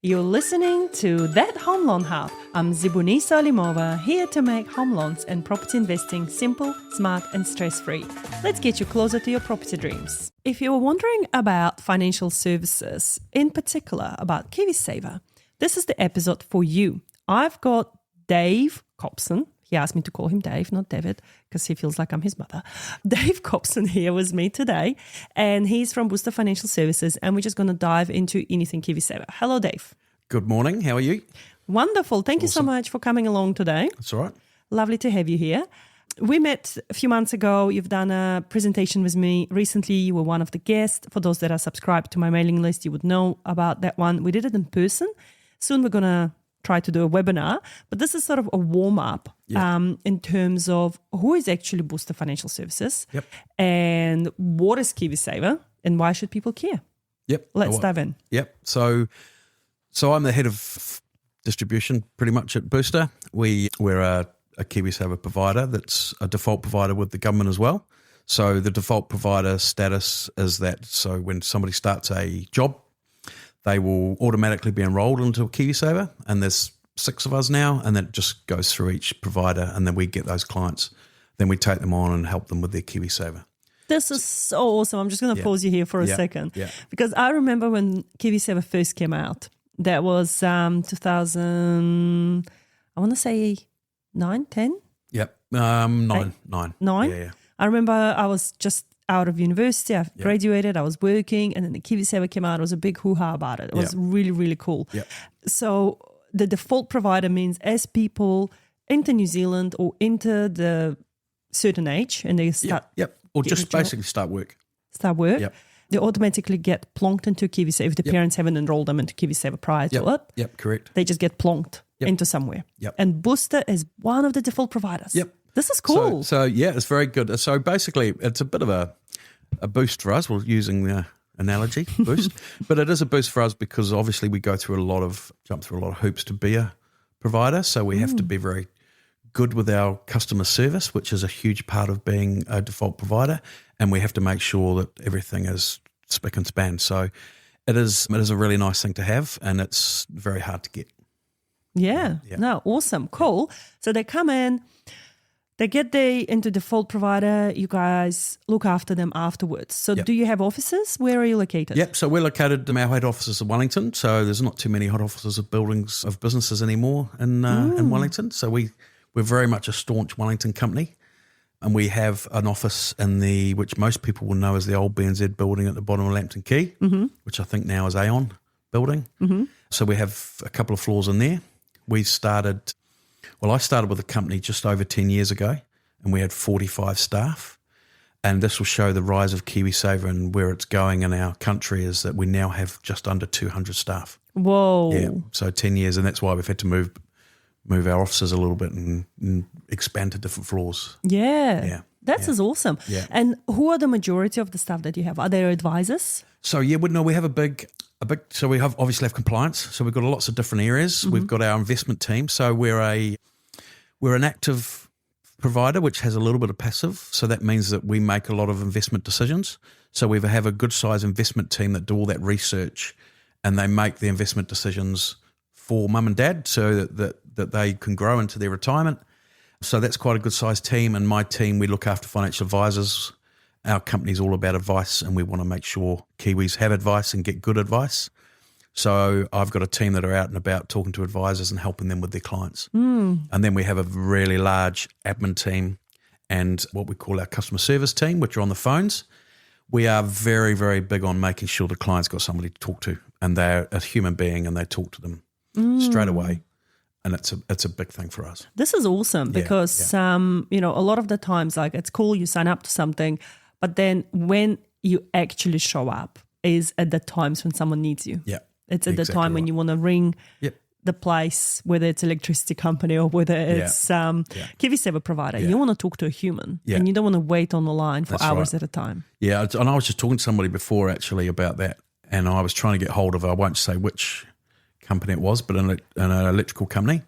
You're listening to That Home Loan Hub. I'm Zibuni Salimova, here to make home loans and property investing simple, smart and stress-free. Let's get you closer to your property dreams. If you're wondering about financial services, in particular about KiwiSaver, this is the episode for you. I've got Dave Cobson. He asked me to call him Dave, not David, because he feels like I'm his mother. Dave Cobson here with me today, and he's from Booster Financial Services, and we're just going to dive into anything KiwiSaver. Hello, Dave. Good morning. How are you? Wonderful. Thank you so much for coming along today. That's all right. Lovely to have you here. We met a few months ago. You've done a presentation with me recently. You were one of the guests. For those that are subscribed to my mailing list, you would know about that one. We did it in person. Soon we're going to try to do a webinar, but this is sort of a warm-up in terms of who is actually Booster Financial Services and what is KiwiSaver and why should people care? Let's dive in. So I'm the head of distribution pretty much at Booster. We're a KiwiSaver provider that's a default provider with the government as well. So the default provider status is that so when somebody starts a job, they will automatically be enrolled into a KiwiSaver, and there's 6 of us now, and that just goes through each provider, and then we get those clients. Then we take them on and help them with their KiwiSaver. This is so awesome. I'm just going to pause you here for a second because I remember when KiwiSaver first came out. That was 2000, I want to say 9, 10? Nine. Yeah. I remember I was just out of university. I graduated, I was working, and then the KiwiSaver came out. It was a big hoo-ha about it. It was really, really cool. So the default provider means as people enter New Zealand or enter the certain age and they start... Or just basically start work. They automatically get plonked into KiwiSaver if the parents haven't enrolled them into KiwiSaver prior to it. Correct. They just get plonked into somewhere. And Booster is one of the default providers. This is cool. So it's very good. So basically, it's a bit of a boost for us. We're using the analogy, boost. But it is a boost for us because obviously we jump through a lot of hoops to be a provider. So we have to be very good with our customer service, which is a huge part of being a default provider. And we have to make sure that everything is spick and span. So it is a really nice thing to have, and it's very hard to get. No, awesome. Cool. So they come in, they get into default provider. You guys look after them afterwards. So do you have offices? Where are you located? So we're located in our head offices in Wellington. So there's not too many head offices of buildings of businesses anymore in Wellington. So we're very much a staunch Wellington company. And we have an office which most people will know as the old BNZ building at the bottom of Lambton Quay, which I think now is Aon building. So we have a couple of floors in there. I started with the company just over 10 years ago, and we had 45 staff. And this will show the rise of KiwiSaver and where it's going in our country is that we now have just under 200 staff. Whoa. Yeah, so 10 years, and that's why we've had to move our offices a little bit and expand to different floors. That's awesome. And who are the majority of the staff that you have? Are there advisors? So we have a big. So we obviously have compliance. So we've got lots of different areas. We've got our investment team. So we're an active provider which has a little bit of passive. So that means that we make a lot of investment decisions. So we have a good size investment team that do all that research, and they make the investment decisions for mum and dad so that they can grow into their retirement. So that's quite a good sized team. And my team, we look after financial advisors. Our company's all about advice, and we want to make sure Kiwis have advice and get good advice. So I've got a team that are out and about talking to advisors and helping them with their clients. And then we have a really large admin team and what we call our customer service team, which are on the phones. We are very, very big on making sure the client's got somebody to talk to, and they're a human being and they talk to them straight away. And it's a big thing for us. This is awesome because, a lot of the times, like, it's cool, you sign up to something, but then when you actually show up is at the times when someone needs you. It's at the time when you want to ring the place, whether it's electricity company or whether it's KiwiSaver provider. You want to talk to a human and you don't want to wait on the line for hours at a time. And I was just talking to somebody before actually about that, and I was trying to get hold of, I won't say which company it was, but an electrical company.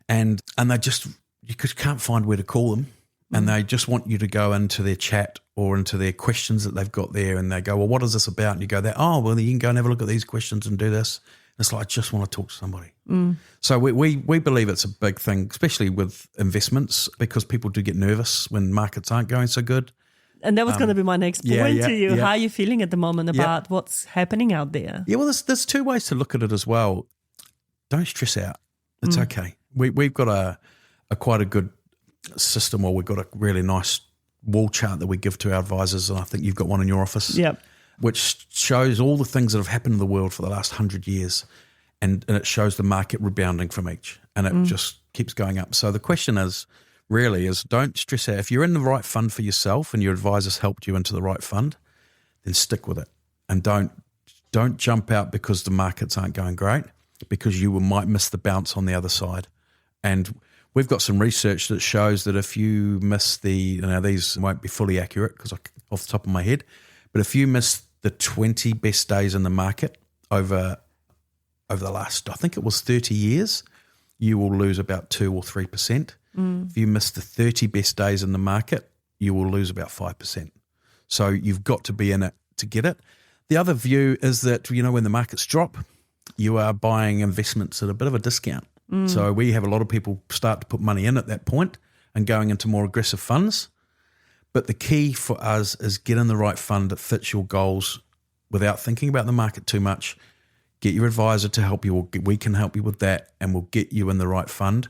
And they just, you can't find where to call them. And they just want you to go into their chat or into their questions that they've got there, and they go, well, what is this about? And you go there, oh, well, you can go and have a look at these questions and do this. It's like, I just want to talk to somebody. So we believe it's a big thing, especially with investments, because people do get nervous when markets aren't going so good. And that was going to be my next point to you. How are you feeling at the moment about what's happening out there? Yeah, well, there's two ways to look at it as well. Don't stress out. It's okay. We've got a quite a good system, or we've got a really nice wall chart that we give to our advisors, and I think you've got one in your office, which shows all the things that have happened in the world for the last 100 years, and it shows the market rebounding from each, and it just keeps going up. So the question is, don't stress out. If you're in the right fund for yourself and your advisors helped you into the right fund, then stick with it. And don't jump out because the markets aren't going great, because you might miss the bounce on the other side. And we've got some research that shows that if you miss these won't be fully accurate because off the top of my head, but if you miss the 20 best days in the market over the last, I think it was 30 years, you will lose about 2 or 3%. If you miss the 30 best days in the market, you will lose about 5%. So you've got to be in it to get it. The other view is that, when the markets drop, you are buying investments at a bit of a discount. So we have a lot of people start to put money in at that point and going into more aggressive funds. But the key for us is get in the right fund that fits your goals without thinking about the market too much. Get your advisor to help you, or we can help you with that, and we'll get you in the right fund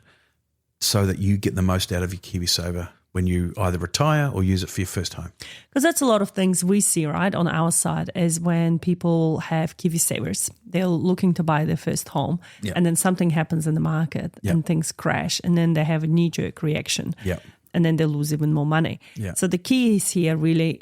so that you get the most out of your KiwiSaver when you either retire or use it for your first home. Because that's a lot of things we see, right, on our side, is when people have KiwiSavers, they're looking to buy their first home, and then something happens in the market and things crash, and then they have a knee-jerk reaction, and then they lose even more money. So the key is here really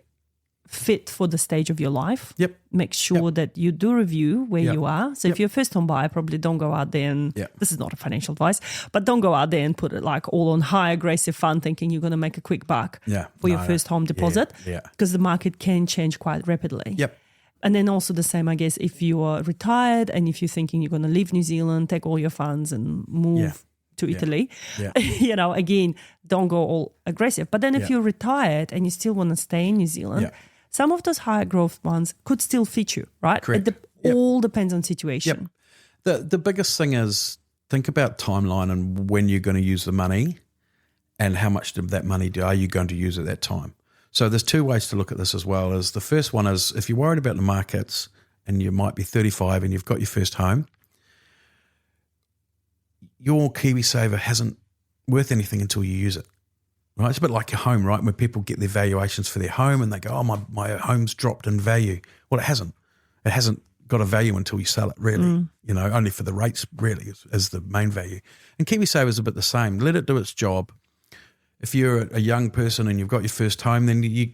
fit for the stage of your life. Make sure that you do review where you are. So if you're a first home buyer, probably don't go out there and, this is not a financial advice, but don't go out there and put it like all on high aggressive fund thinking you're going to make a quick buck for your first home deposit, because the market can change quite rapidly. And then also the same, I guess, if you are retired and if you're thinking you're going to leave New Zealand, take all your funds and move to Italy, again, don't go all aggressive. But then if you're retired and you still want to stay in New Zealand, some of those higher growth ones could still fit you, right? Correct. It all depends on situation. The biggest thing is think about timeline and when you're going to use the money and how much of that money are you going to use at that time. So there's two ways to look at this as well. Is the first one is if you're worried about the markets and you might be 35 and you've got your first home, your KiwiSaver hasn't worth anything until you use it. Right, it's a bit like your home, right? When people get their valuations for their home and they go, "Oh, my home's dropped in value." Well, it hasn't. It hasn't got a value until you sell it. Really, only for the rates. Really, is the main value. And KiwiSaver is a bit the same. Let it do its job. If you're a young person and you've got your first home, then you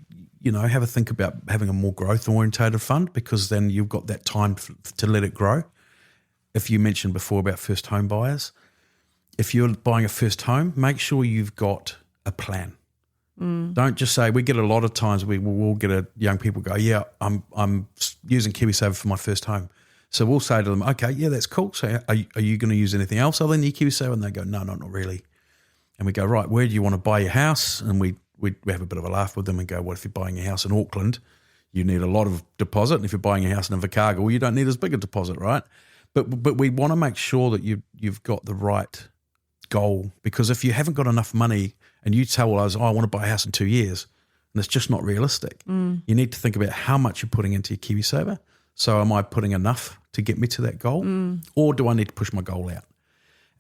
have a think about having a more growth orientated fund, because then you've got that time to let it grow. If you mentioned before about first home buyers, if you're buying a first home, make sure you've got a plan. Don't just say, we get a lot of times we'll get young people go, I'm using KiwiSaver for my first home. So we'll say to them, okay, that's cool. So are you going to use anything else other than your KiwiSaver? And they go, no, not really. And we go, right, where do you want to buy your house? And we have a bit of a laugh with them and go, well, if you're buying a house in Auckland, you need a lot of deposit. And if you're buying a house in Invercargill, well, you don't need as big a deposit, right? But we want to make sure that you've got the right goal, because if you haven't got enough money and you tell us, I want to buy a house in 2 years, and it's just not realistic. You need to think about how much you're putting into your KiwiSaver. So am I putting enough to get me to that goal, or do I need to push my goal out?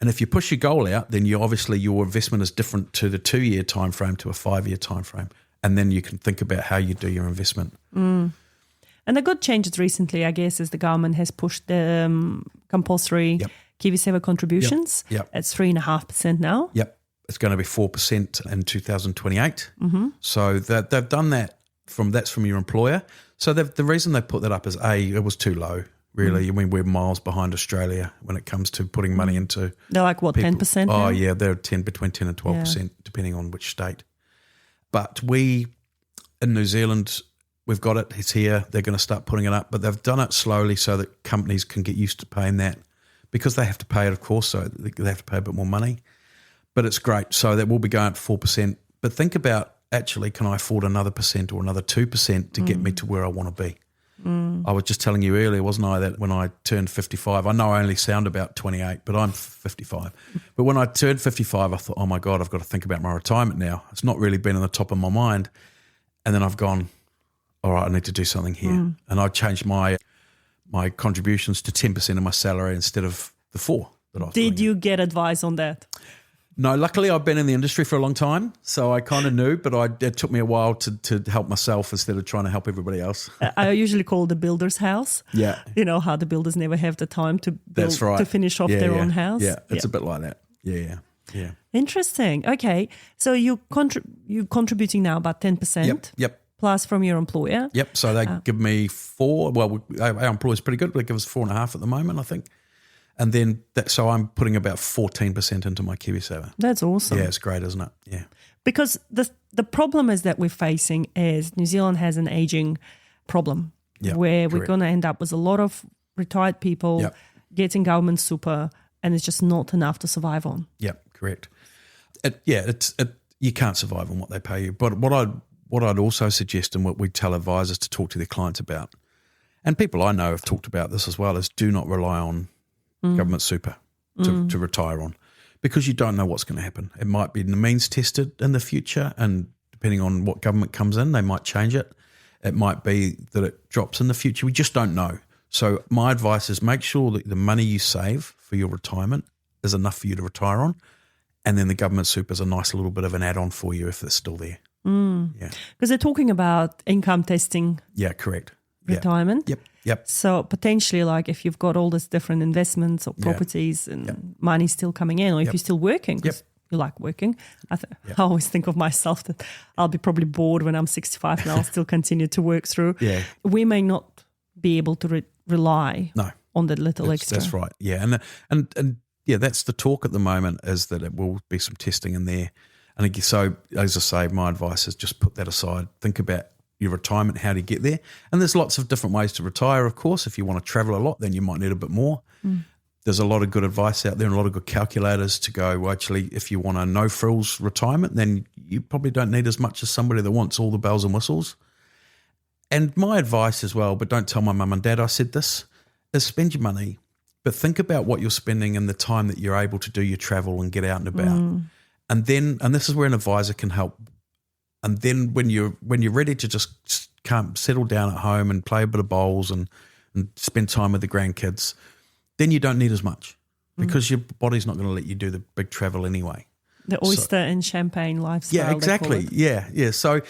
And if you push your goal out, then obviously your investment is different to the 2-year time frame to a 5-year time frame, and then you can think about how you do your investment. And the good changes recently, I guess, is the government has pushed the compulsory KiwiSaver contributions. It's 3.5% now. It's going to be 4% in 2028. So they've done that that's from your employer. So the reason they put that up is it was too low. Really, I mean, we're miles behind Australia when it comes to putting money into. They're like what, people. 10%? Oh yeah, they're between 10 and 12%, depending on which state. But we in New Zealand, we've got it. It's here. They're going to start putting it up, but they've done it slowly so that companies can get used to paying that, because they have to pay it, of course. So they have to pay a bit more money. But it's great. So that will be going up to 4%. But think about, actually, can I afford another percent or another 2% to get me to where I want to be? I was just telling you earlier, wasn't I, that when I turned 55, I know I only sound about 28, but I'm 55. But when I turned 55, I thought, oh my God, I've got to think about my retirement now. It's not really been on the top of my mind. And then I've gone, all right, I need to do something here. And I changed my contributions to 10% of my salary instead of the 4 that I was Did you get advice on that? No, luckily I've been in the industry for a long time, so I kind of knew, but it took me a while to help myself instead of trying to help everybody else. I usually call it the builder's house. Yeah. You know how the builders never have the time to build, That's right. to finish off their own house. Yeah, it's a bit like that. Yeah. Interesting. Okay. So you're contributing now about 10%. Yep. Plus from your employer. Yep. So they give me 4. Well, our employer's pretty good. They give us 4.5 at the moment, I think. And then, so I'm putting about 14% into my KiwiSaver. That's awesome. Yeah, it's great, isn't it? Yeah. Because the problem is that we're facing is New Zealand has an aging problem where we're going to end up with a lot of retired people getting government super, and it's just not enough to survive on. Yep, correct. You can't survive on what they pay you. But what I'd also suggest, and what we tell advisors to talk to their clients about, and people I know have talked about this as well, is do not rely on government super to retire on, because you don't know what's going to happen. It might be the means tested in the future, and depending on what government comes in, they might change it. It might be that it drops in the future. We just don't know. So my advice is make sure that the money you save for your retirement is enough for you to retire on, and then the government super is a nice little bit of an add-on for you if it's still there. Yeah, because they're talking about income testing. Yeah, correct. Retirement. Yep. So potentially, like if you've got all these different investments or properties and money still coming in, or if you're still working, because you like working. I always think of myself that I'll be probably bored when I'm 65 and I'll still continue to work through. Yeah. We may not be able to rely on that little extra. That's right. Yeah, and that's the talk at the moment, is that it will be some testing in there. And again, so as I say, my advice is just put that aside. Think about your retirement, how to get there. And there's lots of different ways to retire, of course. If you want to travel a lot, then you might need a bit more. There's a lot of good advice out there and a lot of good calculators to go, well, actually, if you want a no-frills retirement, then you probably don't need as much as somebody that wants all the bells and whistles. And my advice as well, but don't tell my mum and dad I said this, is spend your money, but think about what you're spending in the time that you're able to do your travel and get out and about. And this is where an advisor can help. And then when you're ready to just come settle down at home and play a bit of bowls and spend time with the grandkids, then you don't need as much, because your body's not going to let you do the big travel anyway. The oyster and champagne lifestyle. Yeah, exactly. Yeah. So,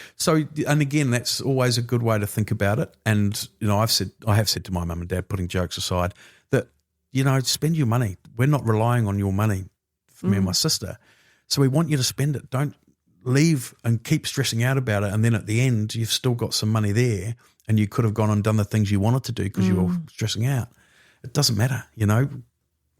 and again, that's always a good way to think about it. And I have said to my mum and dad, putting jokes aside, that spend your money. We're not relying on your money for me and my sister, so we want you to spend it. Don't leave and keep stressing out about it, and then at the end you've still got some money there and you could have gone and done the things you wanted to do because you were stressing out. It doesn't matter,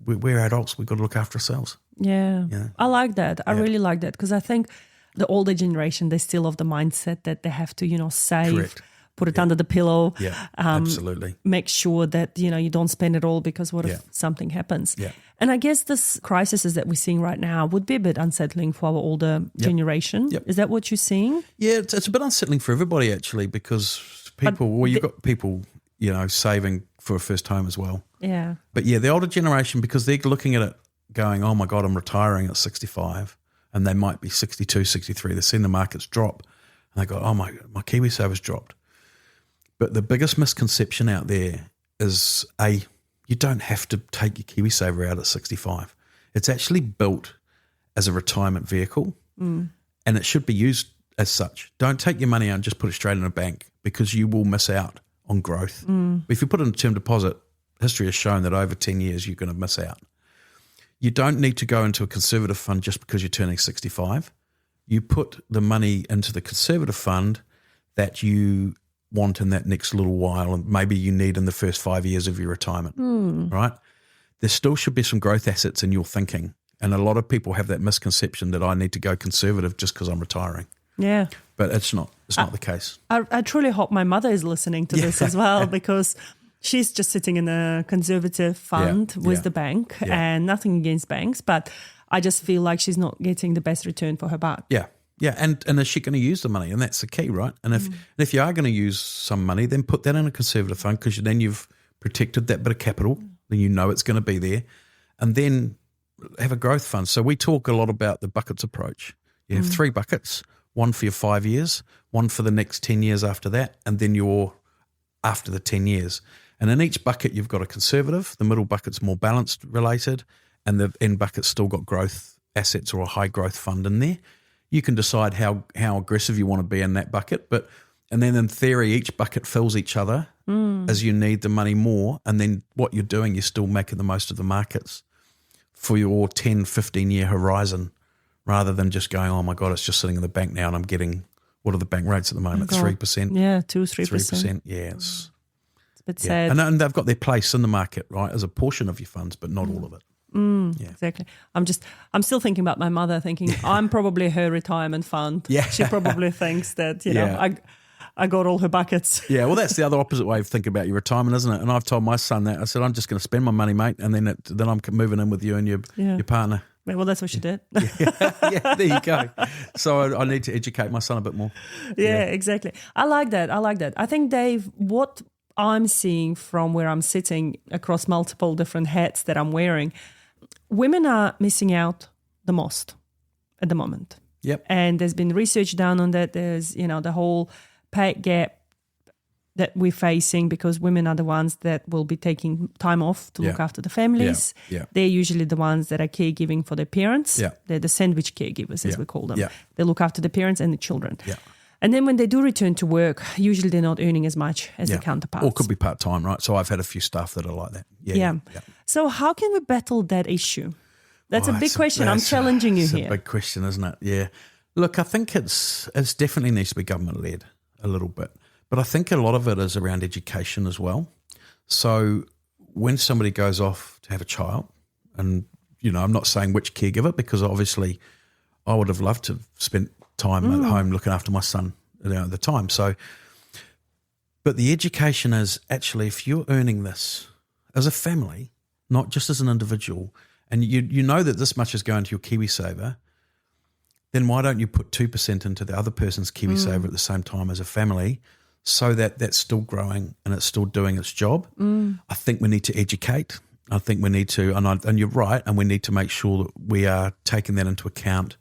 we're adults, we've got to look after ourselves. Yeah. I like that. I really like that, because I think the older generation, they're still of the mindset that they have to save. Correct. Put it under the pillow. Yeah, absolutely. Make sure that, you don't spend it all, because what if something happens? Yeah. And I guess this crisis that we're seeing right now would be a bit unsettling for our older generation. Yep. Is that what you're seeing? Yeah, it's a bit unsettling for everybody, actually, because you've got people, saving for a first home as well. Yeah. But the older generation, because they're looking at it going, oh my God, I'm retiring at 65, and they might be 62, 63. They've seen the markets drop and they go, oh my KiwiSaver's dropped. But the biggest misconception out there is, you don't have to take your KiwiSaver out at 65. It's actually built as a retirement vehicle, and it should be used as such. Don't take your money out and just put it straight in a bank, because you will miss out on growth. If you put it in a term deposit, history has shown that over 10 years you're going to miss out. You don't need to go into a conservative fund just because you're turning 65. You put the money into the conservative fund that you want in that next little while, and maybe you need in the first 5 years of your retirement, right? There still should be some growth assets in your thinking. And a lot of people have that misconception that I need to go conservative just because I'm retiring. Yeah. But it's not the case. I truly hope my mother is listening to this as well, because she's just sitting in a conservative fund with the bank, and nothing against banks, but I just feel like she's not getting the best return for her buck. Yeah. Yeah, and is she going to use the money? And that's the key, right? And if you are going to use some money, then put that in a conservative fund, because then you've protected that bit of capital, then you know it's going to be there, and then have a growth fund. So we talk a lot about the buckets approach. You have 3 buckets, one for your 5 years, one for the next 10 years after that, and then your after the 10 years. And in each bucket, you've got a conservative, the middle bucket's more balanced related, and the end bucket's still got growth assets or a high growth fund in there. You can decide how aggressive you want to be in that bucket, and then in theory, each bucket fills each other as you need the money more, and then what you're doing, you're still making the most of the markets for your 10, 15-year horizon, rather than just going, oh my God, it's just sitting in the bank now and I'm getting, what are the bank rates at the moment? 3%? Yeah, 3%. 3%, yeah. It's a bit sad. And they've got their place in the market, right, as a portion of your funds, but not all of it. Yeah. Exactly. I'm still thinking about my mother, thinking I'm probably her retirement fund. Yeah. She probably thinks that, you know, I got all her buckets. Yeah, well, that's the other opposite way of thinking about your retirement, isn't it? And I've told my son that. I said, I'm just going to spend my money, mate, and then I'm moving in with you and your partner. Well, that's what she did. Yeah, there you go. So I need to educate my son a bit more. Yeah, exactly. I like that. I think, Dave, what I'm seeing from where I'm sitting across multiple different hats that I'm wearing, women are missing out the most at the moment. Yep. And there's been research done on that. There's, the whole pay gap that we're facing, because women are the ones that will be taking time off to look after the families. Yeah. They're usually the ones that are caregiving for their parents. Yeah. They're the sandwich caregivers, as we call them. Yeah. They look after the parents and the children. Yeah. And then when they do return to work, usually they're not earning as much as their counterparts. Or could be part-time, right? So I've had a few staff that are like that. Yeah. So how can we battle that issue? That's a big question. I'm challenging you here. It's a big question, isn't it? Yeah. Look, I think it's definitely needs to be government-led a little bit. But I think a lot of it is around education as well. So when somebody goes off to have a child, and, I'm not saying which caregiver, because obviously I would have loved to have spent time at home looking after my son at the time. So, but the education is actually, if you're earning this as a family, not just as an individual, and you know that this much is going to your KiwiSaver, then why don't you put 2% into the other person's KiwiSaver at the same time as a family, so that that's still growing and it's still doing its job? I think we need to educate. I think we need to, and you're right, and we need to make sure that we are taking that into account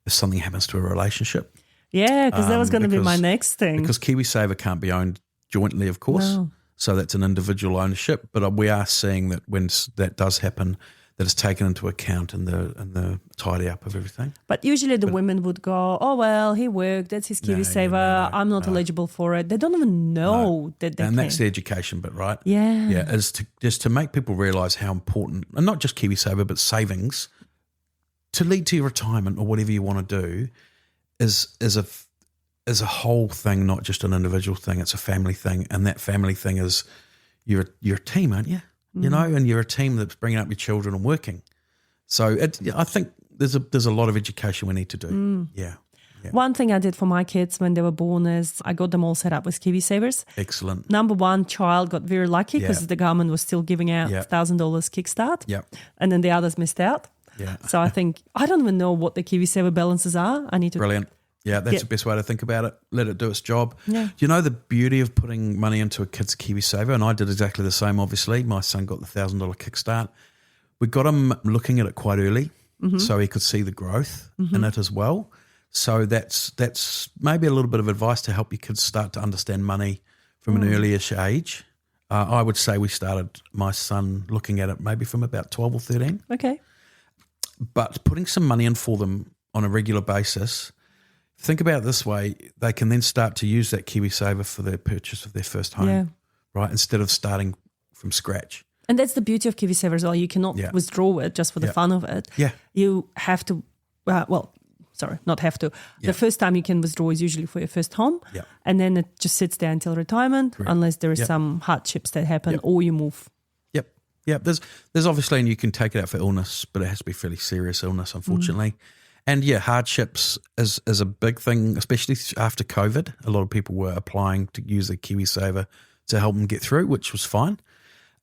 if something happens to a relationship. Yeah, because that was going to be my next thing. Because KiwiSaver can't be owned jointly, of course. No. So that's an individual ownership. But we are seeing that when that does happen, that it's taken into account in the tidy up of everything. But usually the women would go, oh, well, he worked, that's his KiwiSaver, I'm not eligible for it. They don't even know that they can. And that's the education bit, right? Yeah. Yeah, is just to make people realise how important, and not just KiwiSaver, but savings, to lead to your retirement or whatever you want to do, is a whole thing, not just an individual thing. It's a family thing, and that family thing is you're a team, aren't you? And you're a team that's bringing up your children and working. So I think there's a lot of education we need to do. Yeah. One thing I did for my kids when they were born is I got them all set up with KiwiSavers. Excellent. Number one child got very lucky because the government was still giving out $1,000 kickstart. Yeah. And then the others missed out. Yeah. So I think, I don't even know what the KiwiSaver balances are. I need to. Brilliant. Yeah, that's the best way to think about it. Let it do its job. Yeah. The beauty of putting money into a kid's KiwiSaver, and I did exactly the same, obviously. My son got the $1,000 kickstart. We got him looking at it quite early so he could see the growth in it as well. So that's maybe a little bit of advice to help your kids start to understand money from an early-ish age. I would say we started my son looking at it maybe from about 12 or 13. Okay. But putting some money in for them on a regular basis, think about it this way, they can then start to use that KiwiSaver for their purchase of their first home, right, instead of starting from scratch. And that's the beauty of KiwiSaver as well. You cannot withdraw it just for the fun of it. Yeah. You have to, not have to. The first time you can withdraw is usually for your first home, and then it just sits there until retirement, unless there is some hardships that happen or you move. Yeah, there's obviously, and you can take it out for illness, but it has to be fairly serious illness, unfortunately. And hardships is a big thing, especially after COVID. A lot of people were applying to use the KiwiSaver to help them get through, which was fine.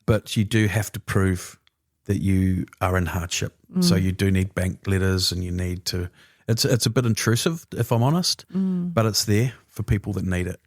But you do have to prove that you are in hardship. So you do need bank letters, and you need to It's a bit intrusive, if I'm honest, but it's there for people that need it.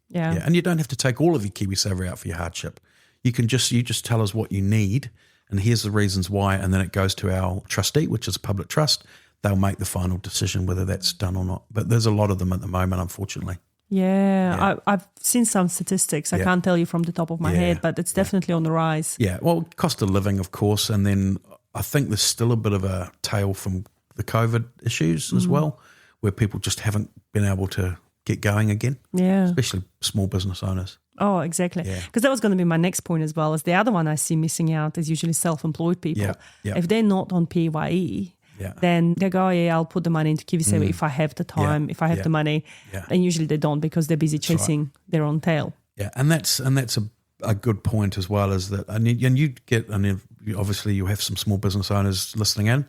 Yeah. And you don't have to take all of your KiwiSaver out for your hardship. You just tell us what you need, and here's the reasons why, and then it goes to our trustee, which is a public trust. They'll make the final decision whether that's done or not. But there's a lot of them at the moment, unfortunately. Yeah. I've seen some statistics. I can't tell you from the top of my head, but it's definitely on the rise. Yeah, well, cost of living, of course, and then I think there's still a bit of a tail from the COVID issues as well, where people just haven't been able to get going again. Yeah. Especially small business owners. Oh, exactly. Because that was going to be my next point as well. As the other one I see missing out is usually self-employed people. Yeah. If they're not on PAYE, then they go, I'll put the money into KiwiSaver if I have the time, if I have the money. Yeah. And usually they don't because they're busy chasing their own tail. Yeah, and that's a good point as well, is that, and you get, and obviously you have some small business owners listening in,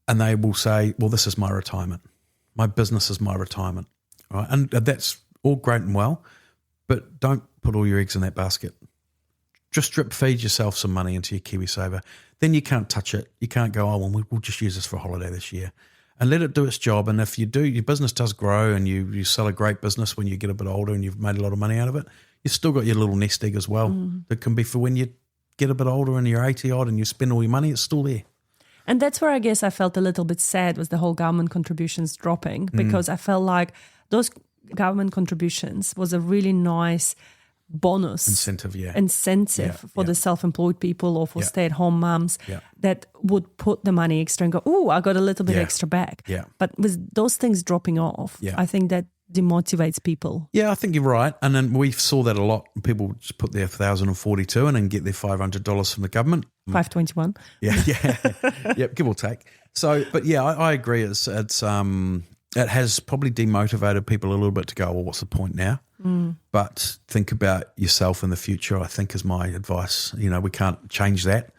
and they will say, well, this is my retirement. My business is my retirement. Right? And that's all great and well, but don't put all your eggs in that basket. Just drip feed yourself some money into your KiwiSaver. Then you can't touch it. You can't go, we'll just use this for a holiday this year. And let it do its job. And if you do, your business does grow and you sell a great business when you get a bit older and you've made a lot of money out of it, you've still got your little nest egg as well. That can be for when you get a bit older and you're 80 odd and you spend all your money, it's still there. And that's where I guess I felt a little bit sad was the whole government contributions dropping, because I felt like those government contributions was a really nice bonus incentive for the self-employed people or for stay-at-home mums that would put the money extra and go, I got a little bit extra back. But with those things dropping off, I think that demotivates people. Yeah, I think you're right. And then we saw that a lot. People just put their 1,042 in and get their $500 from the government. 521. Yep, give or take. So, but yeah, I agree. It has probably demotivated people a little bit to go, well, what's the point now? But think about yourself in the future, I think, is my advice. We can't change that,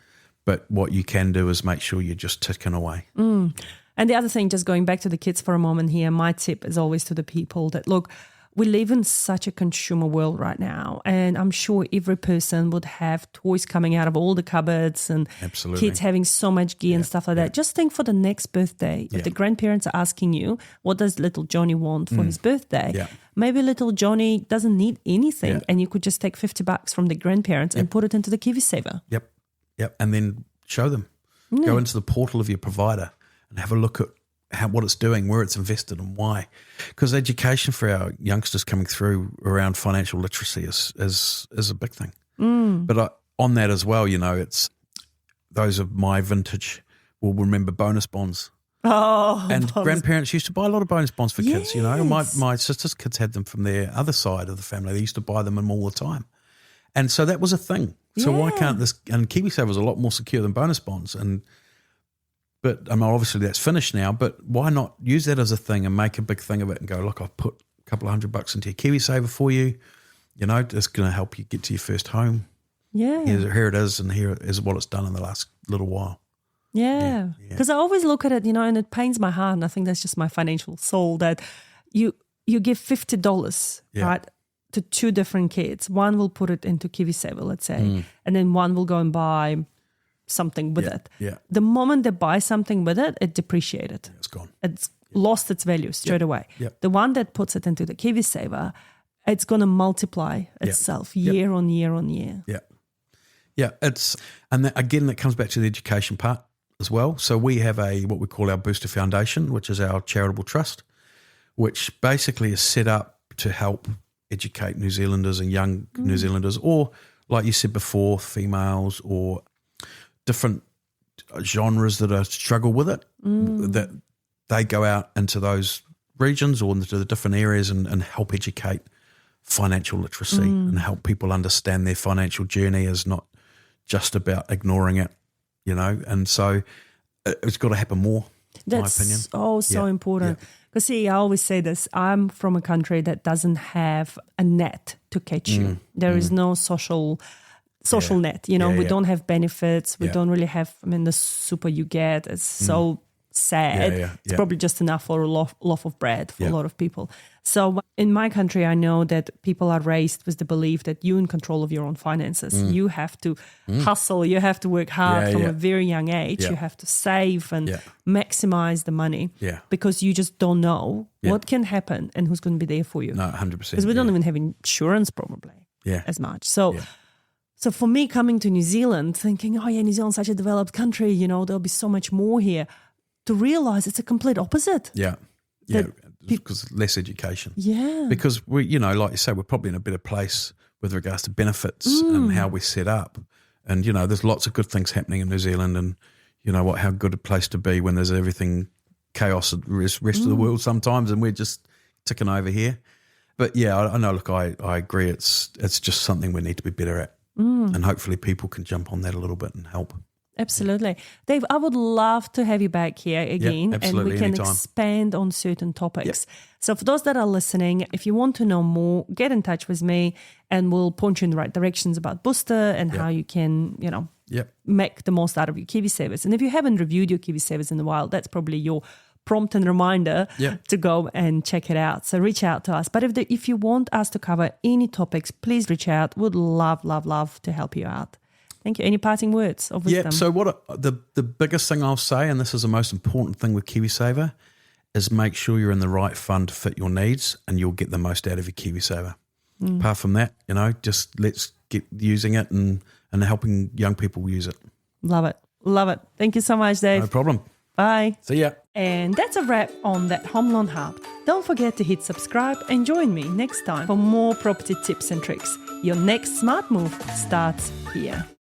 but what you can do is make sure you're just ticking away. And the other thing, just going back to the kids for a moment here, my tip is always to the people that, look, we live in such a consumer world right now, and I'm sure every person would have toys coming out of all the cupboards and kids having so much gear and stuff like that. Just think for the next birthday, if the grandparents are asking you, what does little Johnny want for his birthday? Maybe little Johnny doesn't need anything, and you could just take $50 from the grandparents and put it into the KiwiSaver. Yep. And then show them. Go into the portal of your provider and have a look at what it's doing, where it's invested and why. Because education for our youngsters coming through around financial literacy is a big thing. But on that as well, it's those of my vintage will remember bonus bonds. And grandparents used to buy a lot of bonus bonds for kids, My sister's kids had them from their other side of the family. They used to buy them all the time. And so that was a thing. So why can't this, and KiwiSaver was a lot more secure than bonus bonds. But obviously that's finished now, but why not use that as a thing and make a big thing of it and go, look, I've put a couple of $100 into your KiwiSaver for you. It's going to help you get to your first home. Yeah. Here it is, and here is what it's done in the last little while. Yeah. Because I always look at it, and it pains my heart, and I think that's just my financial soul, that you give $50, right, to two different kids. One will put it into KiwiSaver, let's say, and then one will go and buy something with it. The moment they buy something with it, it depreciated. It's gone. It's lost its value straight away. The one that puts it into the KiwiSaver, it's going to multiply itself year on year on year. Again, that comes back to the education part as well. So we have what we call our Booster Foundation, which is our charitable trust, which basically is set up to help educate New Zealanders and young New Zealanders, or like you said before, females or different genres that struggle with it, that they go out into those regions or into the different areas and help educate financial literacy and help people understand their financial journey is not just about ignoring it, and so it's got to happen more, in my opinion. That's so important. Because see, I always say this, I'm from a country that doesn't have a net to catch you. There is no social net, we don't have benefits. We don't really have, the super you get is so sad. It's probably just enough for a loaf of bread for a lot of people. So in my country, I know that people are raised with the belief that you're in control of your own finances. You have to hustle. You have to work hard from a very young age. You have to save and maximize the money because you just don't know what can happen and who's going to be there for you. No, 100%. Because we don't even have insurance probably as much. So for me coming to New Zealand, thinking, New Zealand's such a developed country, there'll be so much more here, to realize it's a complete opposite. Because less education. Because we, like you say, we're probably in a better place with regards to benefits and how we're set up. And, there's lots of good things happening in New Zealand, and how good a place to be when there's everything chaos in the rest of the world sometimes, and we're just ticking over here. But I know, look, I agree. It's just something we need to be better at. And hopefully people can jump on that a little bit and help. Absolutely. Dave, I would love to have you back here again, and we can expand on certain topics. So for those that are listening, if you want to know more, get in touch with me and we'll point you in the right directions about Booster and how you can, make the most out of your KiwiSavers. And if you haven't reviewed your KiwiSavers in a while, that's probably your prompt and reminder to go and check it out. So reach out to us. But if you want us to cover any topics, please reach out. We'd love to help you out. Thank you. Any parting words of wisdom? So the biggest thing I'll say, and this is the most important thing with KiwiSaver, is make sure you're in the right fund to fit your needs and you'll get the most out of your KiwiSaver. Apart from that, just let's get using it and helping young people use it. Love it. Thank you so much, Dave. No problem. Bye. See ya. And that's a wrap on That Home Loan Hub. Don't forget to hit subscribe and join me next time for more property tips and tricks. Your next smart move starts here.